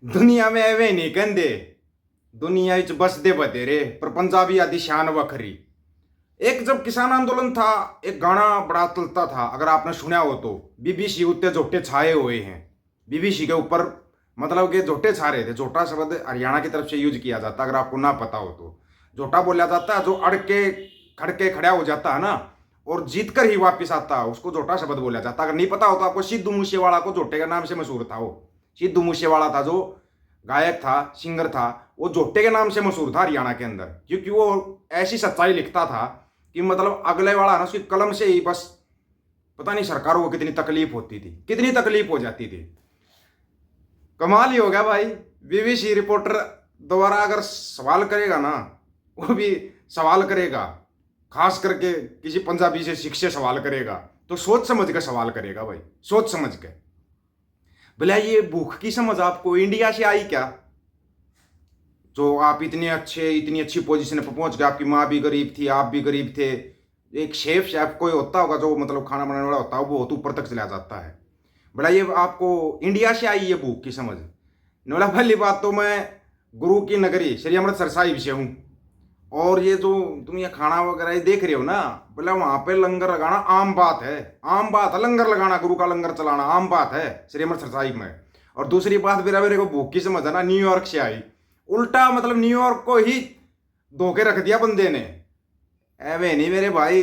दुनिया में एवे नहीं कहते, दुनिया च बसदे बतेरे पर पंजाबी आदि शान वखरी। एक जब किसान आंदोलन था, एक गाना बड़ा चलता था, अगर आपने सुना हो तो, बीबीसी उत्ते झोटे छाए हुए हैं। बीबीसी के ऊपर मतलब कि झोटे छा रहे थे। झोटा शब्द हरियाणा की तरफ से यूज किया जाता है, अगर आपको ना पता हो तो। झोटा बोला जाता है जो अड़ के खड़के खड़ा हो जाता है ना, और जीत कर ही वापिस आता है, उसको झोटा शब्द बोला जाता है। अगर नहीं पता हो तो आपको, सिद्धू मूसेवाला को झोटे के नाम से मशहूर था वो। सिद्धू मूसेवाला था जो गायक था, सिंगर था, वो झोटे के नाम से मशहूर था हरियाणा के अंदर, क्योंकि वो ऐसी सच्चाई लिखता था कि मतलब अगले वाला ना उसकी कलम से ही बस पता नहीं सरकारों को कितनी तकलीफ होती थी, कितनी तकलीफ हो जाती थी। कमाल ही हो गया भाई। बीबीसी रिपोर्टर दोबारा अगर सवाल करेगा ना, वो भी सवाल करेगा, खास करके किसी पंजाबी से शिक्षे सवाल करेगा तो सोच समझ के सवाल करेगा भाई, सोच समझ के। भला ये भूख की समझ आपको इंडिया से आई क्या? जो आप इतनी अच्छी पोजीशन पर पहुंच गए, आपकी माँ भी गरीब थी, आप भी गरीब थे। एक शेफ कोई होता होगा जो मतलब खाना बनाने वाला होता है, वो बहुत ऊपर तक चला जाता है। बड़ा ये आपको इंडिया से आई ये भूख की समझ? नोला पहली बात तो मैं गुरु की नगरी श्री अमृतसर साहिब से हूँ, और ये जो तुम ये खाना वगैरह ये देख रहे हो ना, बोला वहाँ पे लंगर लगाना आम बात है, आम बात है लंगर लगाना, गुरु का लंगर चलाना आम बात है श्री अमृतसर साहिब में। और दूसरी बात मेरे को भूख की समझ है ना, न्यूयॉर्क से आई। उल्टा मतलब न्यूयॉर्क को ही धोके रख दिया बंदे ने। एवे नहीं मेरे भाई,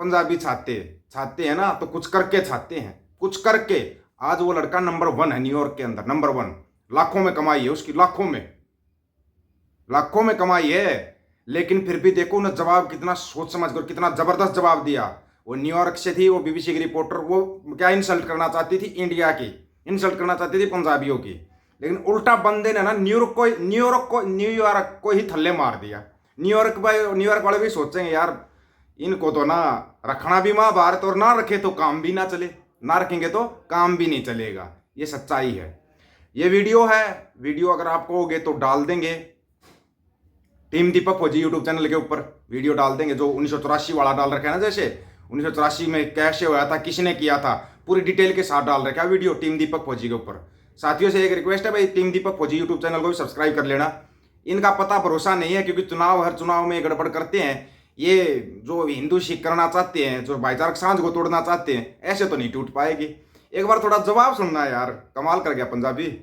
पंजाबी छाते हैं ना तो कुछ करके छाते हैं, कुछ करके। आज वो लड़का नंबर 1 है न्यूयॉर्क के अंदर, नंबर 1। लाखों में कमाई है उसकी, लाखों में कमाई है। लेकिन फिर भी देखो ना, जवाब कितना सोच समझ कर, कितना जबरदस्त जवाब दिया। वो न्यूयॉर्क से थी, वो बीबीसी की रिपोर्टर, वो क्या इंसल्ट करना चाहती थी इंडिया की, इंसल्ट करना चाहती थी पंजाबियों की। लेकिन उल्टा बंदे ने ना न्यूयॉर्क को ही थल्ले मार दिया। न्यूयॉर्क वाले भी सोचेंगे यार, इनको तो ना रखना भी महाभारत, और ना रखे तो काम भी ना चले, ना रखेंगे तो काम भी नहीं चलेगा। ये सच्चाई है। ये वीडियो है, वीडियो अगर आप कहोगे तो डाल देंगे, टीम दीपक फौजी यूट्यूब चैनल के ऊपर वीडियो डाल देंगे, जो 1984 वाला डाल रखा है ना, जैसे 1984 में कैसे हुआ था, किसने किया था, पूरी डिटेल के साथ डाल रखा है वीडियो टीम दीपक फौजी के ऊपर। साथियों से एक रिक्वेस्ट है भाई, टीम दीपक फौजी यूट्यूब चैनल को भी सब्सक्राइब कर लेना। इनका पता भरोसा नहीं है, क्योंकि हर चुनाव में गड़बड़ करते हैं। ये जो हिंदू सिख करना चाहते हैं, जो भाईचारक साझ को तोड़ना चाहते हैं, ऐसे तो नहीं टूट पाएगी। एक बार थोड़ा जवाब सुनना है यार, कमाल कर गया Punjabi.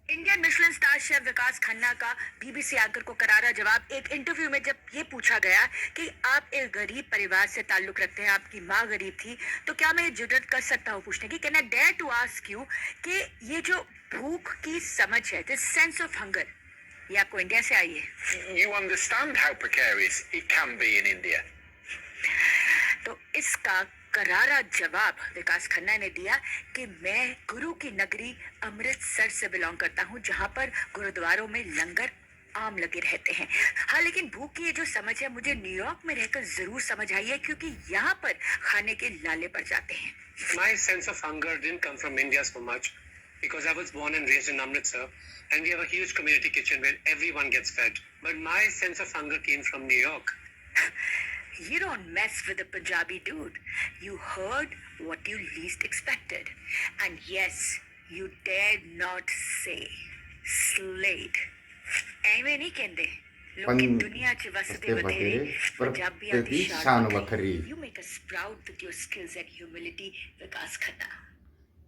Indian Michelin star chef Vikas Khanna का बीबीसी एंकर को करारा जवाब एक इंटरव्यू में जब ये पूछा गया कि आप एक गरीब परिवार से ताल्लुक रखते हैं, आपकी माँ गरीब थी, तो क्या मैं जुर्रत कर सकता हूँ पूछने की, can I dare to ask you कि ये जो भूख की समझ है, दिस सेंस ऑफ हंगर, ये आपको इंडिया से आई है? You understand how precarious it can be in India. तो इसका करारा जवाब विकास खन्ना ने दिया कि मैं गुरु की नगरी अमृतसर से बिलोंग करता हूं, जहां पर गुरुद्वारों में लंगर आम लगे रहते हैं। हाँ, लेकिन भूख की ये जो समझ है मुझे न्यूयॉर्क में रहकर जरूर समझ आई है, क्योंकि यहाँ पर खाने के लाले पड़ जाते हैं। My sense of hunger didn't come from India so much because I was born and raised in Amritsar and we have a huge community kitchen where everyone gets fed. But my sense of hunger came from New York. You don't mess with a Punjabi dude. You heard what you least expected. And yes, you dared not say slayed. ऐਵੇਂ नहीं कहते लोग दुनिया च वसदे बतेरे पंजाबियां दी शान वखरी। You make us proud with your skills and humility, विकास खन्ना।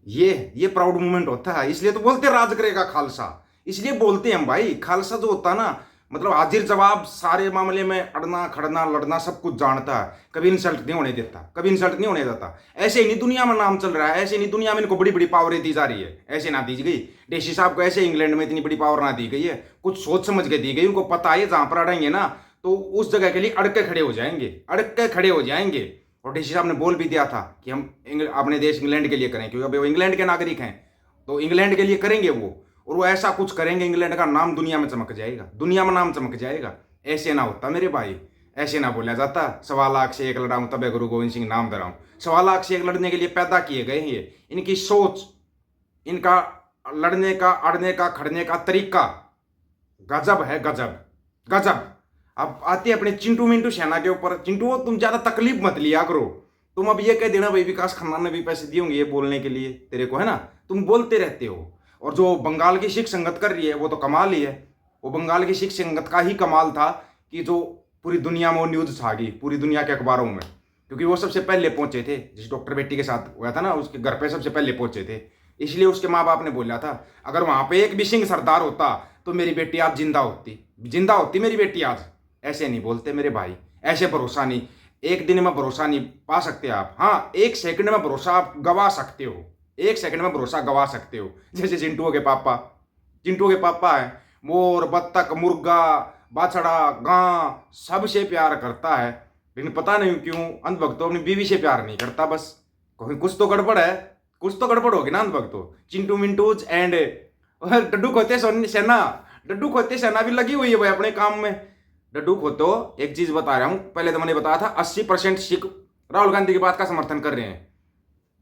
ये proud moment होता है, इसलिए तो बोलते राज करेगा खालसा, इसलिए बोलते हैं भाई। खालसा जो होता है ना, मतलब हाजिर जवाब, सारे मामले में अड़ना खड़ना लड़ना सब कुछ जानता है, कभी इंसल्ट नहीं होने देता, कभी इंसल्ट नहीं होने देता। ऐसे ही नहीं दुनिया में नाम चल रहा है, ऐसे नहीं दुनिया में इनको बड़ी बड़ी पावरें दी जा रही है, ऐसे ना दी गई। डेसी साहब को ऐसे इंग्लैंड में इतनी बड़ी पावर ना दी गई है, कुछ सोच समझ के दी गई। उनको पता है जहां पर अड़ेंगे ना तो उस जगह के लिए अड़ के खड़े हो जाएंगे, अड़ के खड़े हो जाएंगे। और डेसी साहब ने बोल भी दिया था कि हम अपने देश इंग्लैंड के लिए करें, क्योंकि अभी वो इंग्लैंड के नागरिक हैं, तो इंग्लैंड के लिए करेंगे वो। और वो ऐसा कुछ करेंगे, इंग्लैंड का नाम दुनिया में चमक जाएगा, दुनिया में नाम चमक जाएगा। ऐसे ना होता मेरे भाई, ऐसे ना बोला जाता 1.25 लाख से एक लड़ाऊं तबे गुरु गोविंद सिंह नाम धराऊं। 1.25 लाख से एक लड़ने के लिए पैदा किए गए हैं ये। इनकी सोच, इनका लड़ने का, अड़ने का, खड़ने का तरीका गजब है, गजब गजब। अब आते अपने चिंटू मिंटू सेना के ऊपर। चिंटू, तुम ज्यादा तकलीफ मत लिया करो। तुम अब ये कह देना भाई विकास खन्ना ने भी पैसे दिए होंगे ये बोलने के लिए तेरे को, है ना, तुम बोलते रहते हो। और जो बंगाल की सिख संगत कर रही है वो तो कमाल ही है। वो बंगाल की सिख संगत का ही कमाल था कि जो पूरी दुनिया में वो न्यूज़ छा गई, पूरी दुनिया के अखबारों में, क्योंकि वो सबसे पहले पहुंचे थे। जिस डॉक्टर बेटी के साथ हुआ था ना, उसके घर पे सबसे पहले पहुंचे थे। इसलिए उसके माँ बाप ने बोला था अगर वहां पे एक भी सिंह सरदार होता तो मेरी बेटी आज जिंदा होती मेरी बेटी आज। ऐसे नहीं बोलते मेरे भाई, ऐसे भरोसा नहीं, एक दिन में भरोसा नहीं पा सकते आप। हाँ, एक सेकंड में भरोसा आप गवा सकते हो, एक सेकंड में भरोसा गवा सकते हो। जैसे चिंटू के पापा है, मोर, बत्तख, मुर्गा, बाछड़ा, गां सबसे प्यार करता है, लेकिन पता नहीं क्यों अंधभक्त अपनी बीवी से प्यार नहीं करता। बस कुछ तो गड़बड़ है, कुछ तो गड़बड़ होगी ना अंधभक्त। चिंटू मिंटूज एंड डड्डू खोते सेना भी लगी हुई है भाई अपने काम में। डड्डू खोतो, एक चीज बता रहा हूं, पहले तो मैंने बताया था 80% सिख राहुल गांधी की बात का समर्थन कर रहे हैं,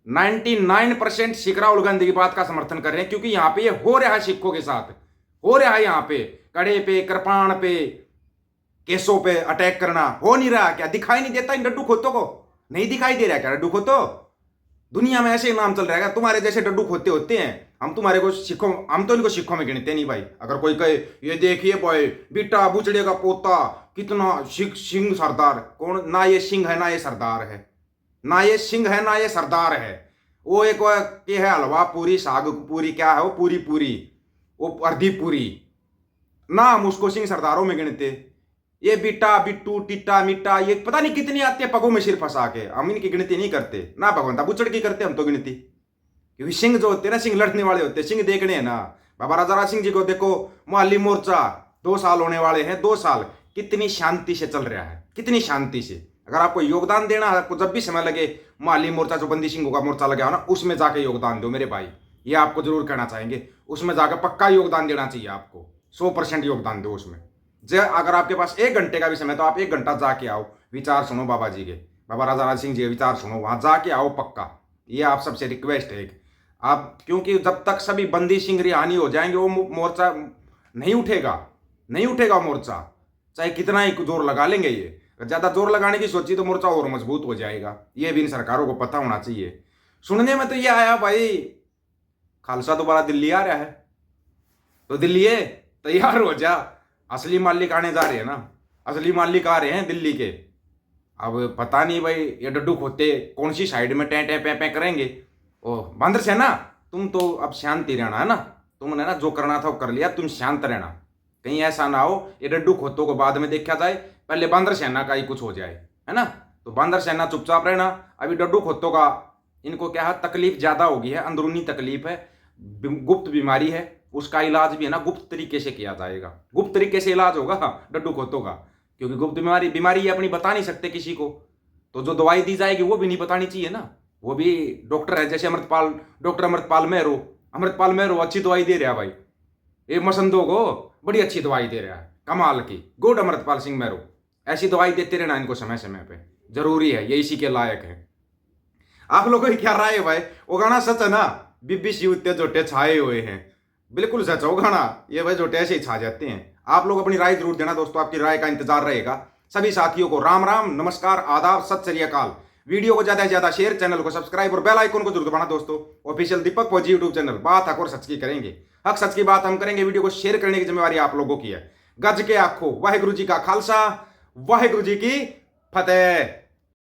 99% सिख राहुल गांधी की बात का समर्थन कर रहे हैं, क्योंकि यहाँ पे ये हो रहा है, सिखों के साथ हो रहा है। यहाँ पे कड़े पे, कृपाण पे, केसों पे अटैक करना हो नहीं रहा क्या? दिखाई नहीं देता इन डड्डू खोतों को? नहीं दिखाई दे रहा क्या डड्डू खोतो? दुनिया में ऐसे ही नाम चल रहा है। तुम्हारे जैसे डड्डू खोते होते हैं, हम तुम्हारे को सिखों, हम तो इनको सिखों में गिनते नहीं भाई। अगर कोई कहे ये देखिए भाई बेटा बुचड़े का पोता कितना सिंह सरदार, कौन? ना ये सिंह है ना ये सरदार है, ना ये सिंह है ना ये सरदार है। वो एक ये है हलवा पूरी, साग पूरी, क्या है वो, पूरी वो अर्धी पूरी, ना हम उसको सिंह सरदारों में गिनते। ये बिट्टा, बिट्टू, टिट्टा, मिट्टा, ये पता नहीं कितनी आती है पगों में सिर फंसा के, हम इनकी गिनती नहीं करते ना। भगवंता बुचड़ की करते हम तो गिनती, क्योंकि सिंह जो होते हैं ना, सिंह लड़ने वाले होते हैं, सिंह देखने हैं ना। बाबा राजा राज सिंह जी को देखो, मोहाली मोर्चा 2 साल होने वाले हैं, 2 साल कितनी शांति से चल रहा है, कितनी शांति से। अगर आपको योगदान देना है, आपको जब भी समय लगे, मोहाली मोर्चा जो बंदी सिंहों का मोर्चा लगा हो ना, उसमें जाके योगदान दो मेरे भाई, ये आपको जरूर कहना चाहेंगे। उसमें जाकर पक्का योगदान देना चाहिए आपको, 100% योगदान दो उसमें। अगर आपके पास 1 घंटे का भी समय तो आप 1 घंटा जाके आओ, विचार सुनो बाबा जी के, बाबा राजा राज सिंह जी के विचार सुनो, वहां जाके आओ पक्का। ये आप सबसे रिक्वेस्ट है आप, क्योंकि जब तक सभी बंदी सिंह रिहानी हो जाएंगे वो मोर्चा नहीं उठेगा मोर्चा, चाहे कितना ही जोर लगा लेंगे। ये ज्यादा जोर लगाने की सोची तो मोर्चा और मजबूत हो जाएगा। ये भी इन सरकारों को पता होना चाहिए। सुनने में तो ये आया भाई खालसा दोबारा दिल्ली आ रहा है, तो दिल्ली तैयार हो जा, असली मालिक आने जा रहे हैं ना, असली मालिक आ रहे हैं दिल्ली के। अब पता नहीं भाई ये डड्डू खोते कौन सी साइड में टें टें पे करेंगे। ओह बंदर सेना, तुम तो अब शांति रहना है ना, तुमने ना जो करना था वो कर लिया, तुम शांत रहना। कहीं ऐसा ना हो ये डड्डू खोतों को बाद में देखा जाए, पहले बंदर सेना का ही कुछ हो जाए, है ना। तो बंदर सेना चुपचाप रहना। अभी डड्डू खोतों का इनको क्या है, तकलीफ ज्यादा होगी है, अंदरूनी तकलीफ है, गुप्त बीमारी है, उसका इलाज भी है ना गुप्त तरीके से किया जाएगा। गुप्त तरीके से इलाज होगा डड्डू खोतों का, क्योंकि गुप्त बीमारी ये अपनी बता नहीं सकते किसी को, तो जो दवाई दी जाएगी वो भी नहीं बतानी चाहिए ना। वो भी डॉक्टर है, जैसे डॉक्टर अमृतपाल मैरो अच्छी दवाई दे रहा है भाई, ये मसंदों को बड़ी अच्छी दवाई दे रहा है, कमाल की, गुड अमृतपाल सिंह मैरो। ऐसी दवाई देते रहना इनको समय समय पे, जरूरी है, ये इसी के लायक है। आप लोगों की क्या राय है भाई? वो गाना सच है ना, बीबीसी उत्ते जोटे छाए हुए हैं, बिल्कुल सच है वो गाना। ये भाई जोटे ऐसे ही छा जाते हैं। आप लोग अपनी राय जरूर देना दोस्तों, आपकी राय का इंतजार रहेगा। सभी साथियों को राम राम, नमस्कार, आदाब, सत श्री अकाल। वीडियो को ज्यादा से ज्यादा शेयर, चैनल को सब्सक्राइब और बेल आइकन को जरूर दबाना दोस्तों। ऑफिशियल दीपक फौजी यूट्यूब चैनल, बात हक और सच की करेंगे, हक सच की बात हम करेंगे। वीडियो को शेयर करने की जिम्मेवारी आप लोगों की है। गज के आखो वाहिगुरु जी का खालसा, वाहिगुरु जी की फतेह।